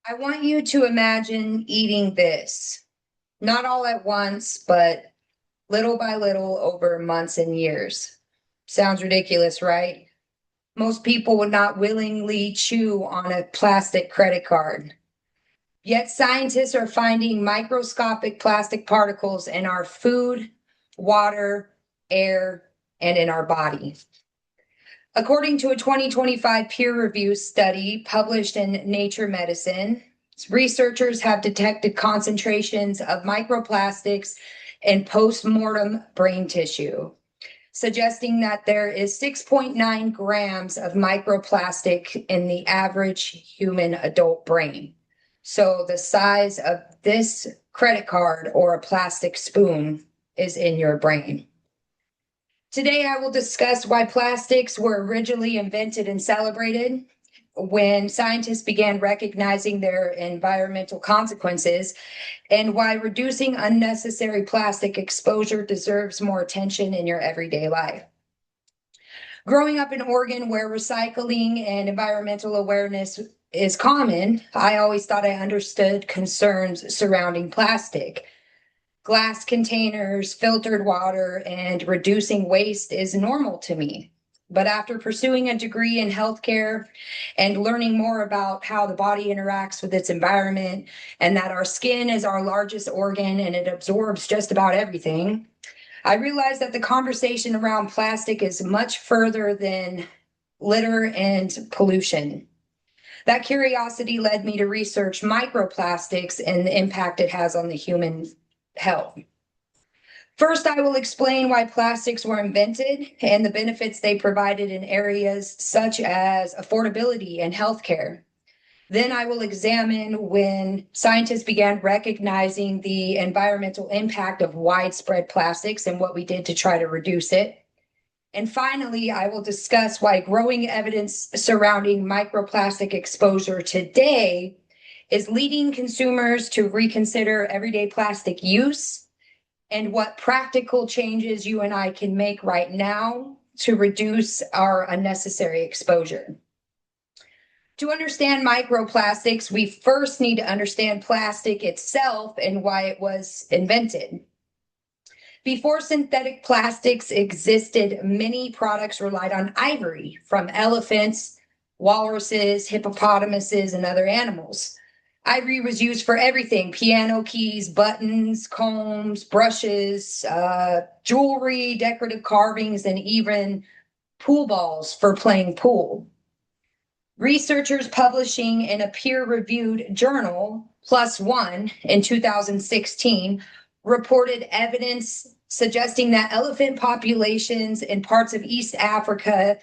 I want you to imagine eating this, not all at once, but little by little over months and years. Sounds ridiculous, right? Most people would not willingly chew on a plastic credit card. Yet scientists are finding microscopic plastic particles in our food, water, air, and in our body. According to a 2025 peer-reviewed study published in Nature Medicine, researchers have detected concentrations of microplastics in post-mortem brain tissue, suggesting that there is 6.9 grams of microplastic in the average human adult brain. So the size of this credit card or a plastic spoon is in your brain. Today, I will discuss why plastics were originally invented and celebrated, when scientists began recognizing their environmental consequences, and why reducing unnecessary plastic exposure deserves more attention in your everyday life. Growing up in Oregon, where recycling and environmental awareness is common, I always thought I understood concerns surrounding plastic. Glass containers, filtered water, and reducing waste is normal to me. But after pursuing a degree in healthcare and learning more about how the body interacts with its environment and that our skin is our largest organ and it absorbs just about everything, I realized that the conversation around plastic is much further than litter and pollution. That curiosity led me to research microplastics and the impact it has on the human health. First, I will explain why plastics were invented and the benefits they provided in areas such as affordability and healthcare. Then I will examine when scientists began recognizing the environmental impact of widespread plastics and what we did to try to reduce it. And finally, I will discuss why growing evidence surrounding microplastic exposure today is leading consumers to reconsider everyday plastic use and what practical changes you and I can make right now to reduce our unnecessary exposure. To understand microplastics, we first need to understand plastic itself and why it was invented. Before synthetic plastics existed, many products relied on ivory from elephants, walruses, hippopotamuses, and other animals. Ivory was used for everything: piano keys, buttons, combs, brushes, jewelry, decorative carvings, and even pool balls for playing pool. Researchers publishing in a peer-reviewed journal, Plus One, in 2016, reported evidence suggesting that elephant populations in parts of East Africa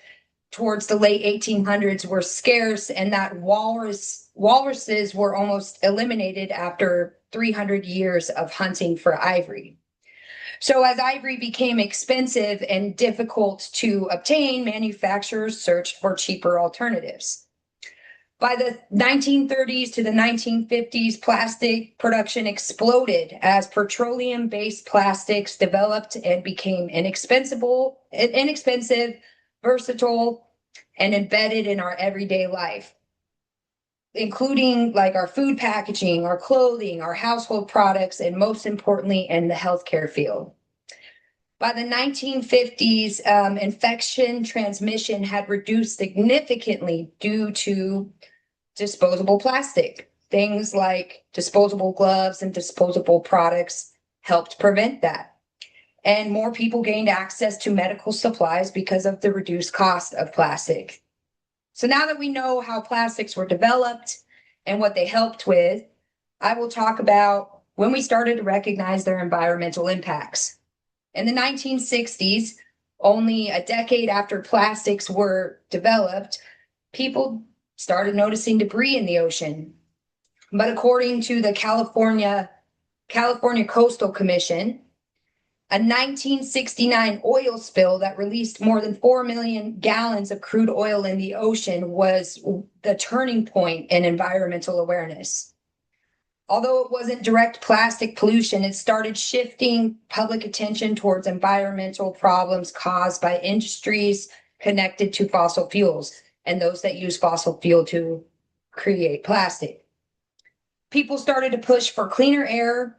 towards the late 1800s were scarce, and that walruses were almost eliminated after 300 years of hunting for ivory. So as ivory became expensive and difficult to obtain, manufacturers searched for cheaper alternatives. By the 1930s to the 1950s, plastic production exploded as petroleum-based plastics developed and became inexpensive, versatile, and embedded in our everyday life, including like our food packaging, our clothing, our household products, and most importantly, in the healthcare field. By the 1950s, infection transmission had reduced significantly due to disposable plastic. Things like disposable gloves and disposable products helped prevent that. And more people gained access to medical supplies because of the reduced cost of plastic. So now that we know how plastics were developed and what they helped with, I will talk about when we started to recognize their environmental impacts. In the 1960s, only a decade after plastics were developed, people started noticing debris in the ocean. But according to the California Coastal Commission, a 1969 oil spill that released more than 4 million gallons of crude oil in the ocean was the turning point in environmental awareness. Although it wasn't direct plastic pollution, it started shifting public attention towards environmental problems caused by industries connected to fossil fuels and those that use fossil fuel to create plastic. people started to push for cleaner air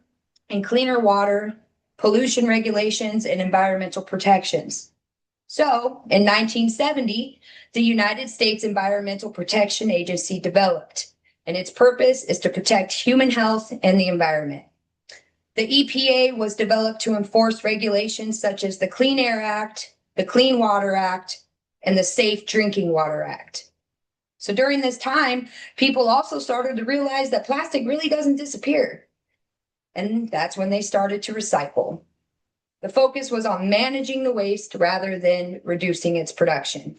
and cleaner water, pollution regulations, and environmental protections. So, in 1970, the United States Environmental Protection Agency developed, and its purpose is to protect human health and the environment. The EPA was developed to enforce regulations such as the Clean Air Act, the Clean Water Act, and the Safe Drinking Water Act. So during this time, people also started to realize that plastic really doesn't disappear. And that's when they started to recycle. The focus was on managing the waste rather than reducing its production.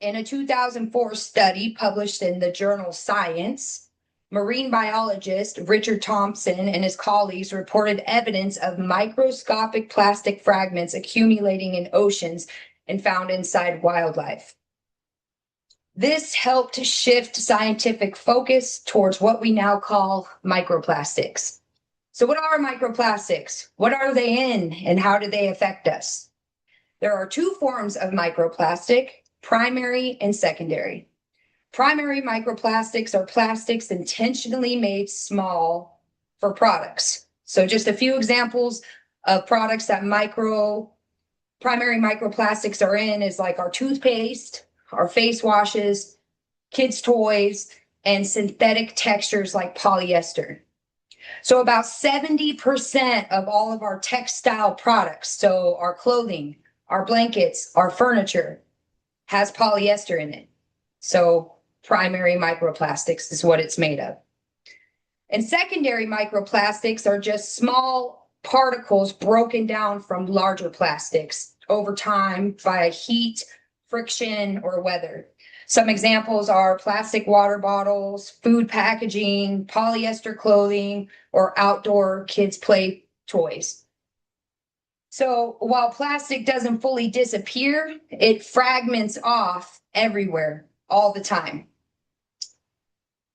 In a 2004 study published in the journal Science, marine biologist Richard Thompson and his colleagues reported evidence of microscopic plastic fragments accumulating in oceans and found inside wildlife. This helped shift scientific focus towards what we now call microplastics. So what are microplastics? What are they in, and how do they affect us? There are two forms of microplastic, primary and secondary. Primary microplastics are plastics intentionally made small for products. So just a few examples of products that primary microplastics are in is like our toothpaste, our face washes, kids' toys, and synthetic textures like polyester. So about 70% of all of our textile products, so our clothing, our blankets, our furniture, has polyester in it. So primary microplastics is what it's made of. And secondary microplastics are just small particles broken down from larger plastics over time by heat, friction, or weather. Some examples are plastic water bottles, food packaging, polyester clothing, or outdoor kids' play toys. So while plastic doesn't fully disappear, it fragments off everywhere all the time.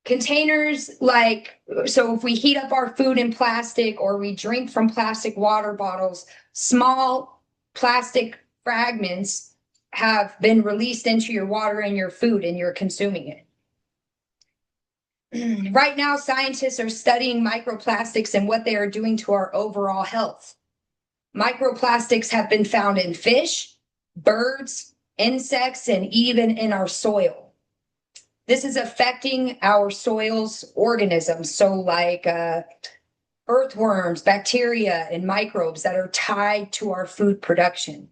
Containers so if we heat up our food in plastic or we drink from plastic water bottles, small plastic fragments have been released into your water and your food, and you're consuming it. Right now, scientists are studying microplastics and what they are doing to our overall health. Microplastics have been found in fish, birds, insects, and even in our soil. This is affecting our soil's organisms, so like earthworms, bacteria, and microbes that are tied to our food production.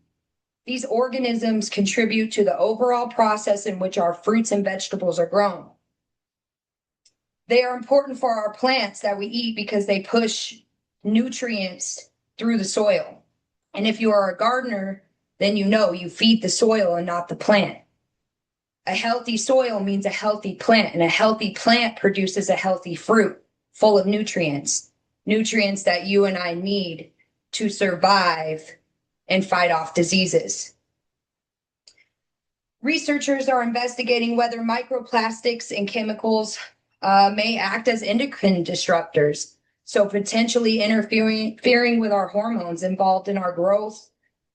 These organisms contribute to the overall process in which our fruits and vegetables are grown. They are important for our plants that we eat because they push nutrients through the soil. And if you are a gardener, then you feed the soil and not the plant. A healthy soil means a healthy plant, and a healthy plant produces a healthy fruit full of nutrients that you and I need to survive and fight off diseases. Researchers are investigating whether microplastics and chemicals may act as endocrine disruptors, so potentially interfering with our hormones involved in our growth,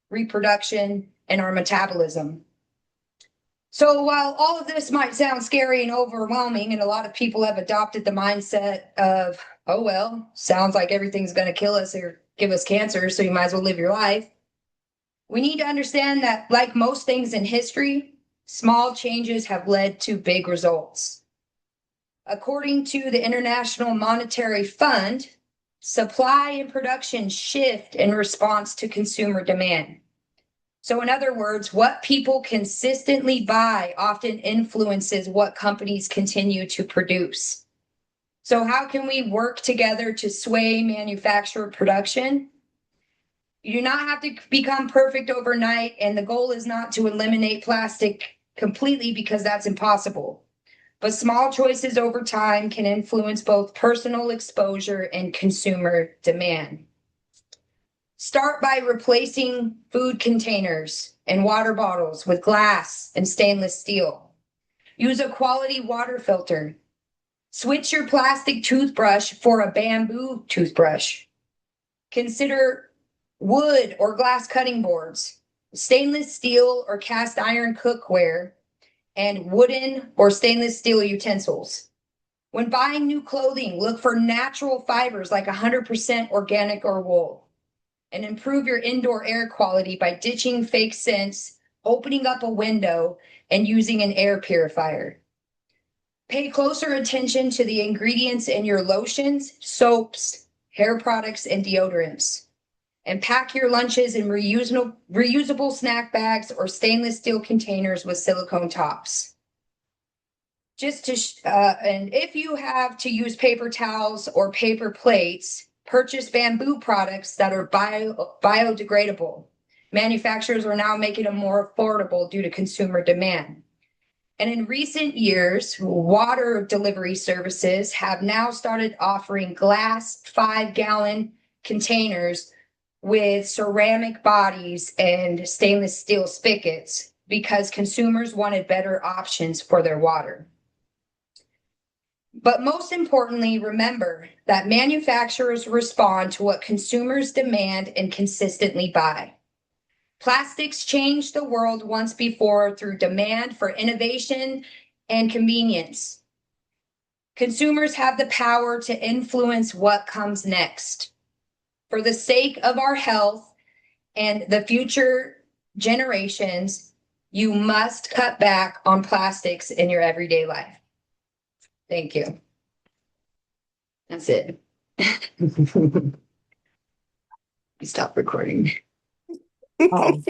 reproduction, and our metabolism. So while all of this might sound scary and overwhelming, and a lot of people have adopted the mindset of, oh, well, sounds like everything's going to kill us or give us cancer, so you might as well live your life. We need to understand that, like most things in history, small changes have led to big results. According to the International Monetary Fund, supply and production shift in response to consumer demand. So in other words, what people consistently buy often influences what companies continue to produce. So how can we work together to sway manufacturer production? You do not have to become perfect overnight, and the goal is not to eliminate plastic completely because that's impossible. But small choices over time can influence both personal exposure and consumer demand. Start by replacing food containers and water bottles with glass and stainless steel. Use a quality water filter. Switch your plastic toothbrush for a bamboo toothbrush. Consider wood or glass cutting boards, stainless steel or cast iron cookware, and wooden or stainless steel utensils. When buying new clothing, look for natural fibers like 100% organic or wool. And improve your indoor air quality by ditching fake scents, opening up a window, and using an air purifier. Pay closer attention to the ingredients in your lotions, soaps, hair products, and deodorants. And pack your lunches in reusable snack bags or stainless steel containers with silicone tops. And if you have to use paper towels or paper plates, purchase bamboo products that are biodegradable. Manufacturers are now making them more affordable due to consumer demand. And in recent years, water delivery services have now started offering glass 5-gallon containers with ceramic bodies and stainless steel spigots because consumers wanted better options for their water. But most importantly, remember that manufacturers respond to what consumers demand and consistently buy. Plastics changed the world once before through demand for innovation and convenience. Consumers have the power to influence what comes next. For the sake of our health and the future generations, you must cut back on plastics in your everyday life. Thank you. That's it. Stop recording. Oh.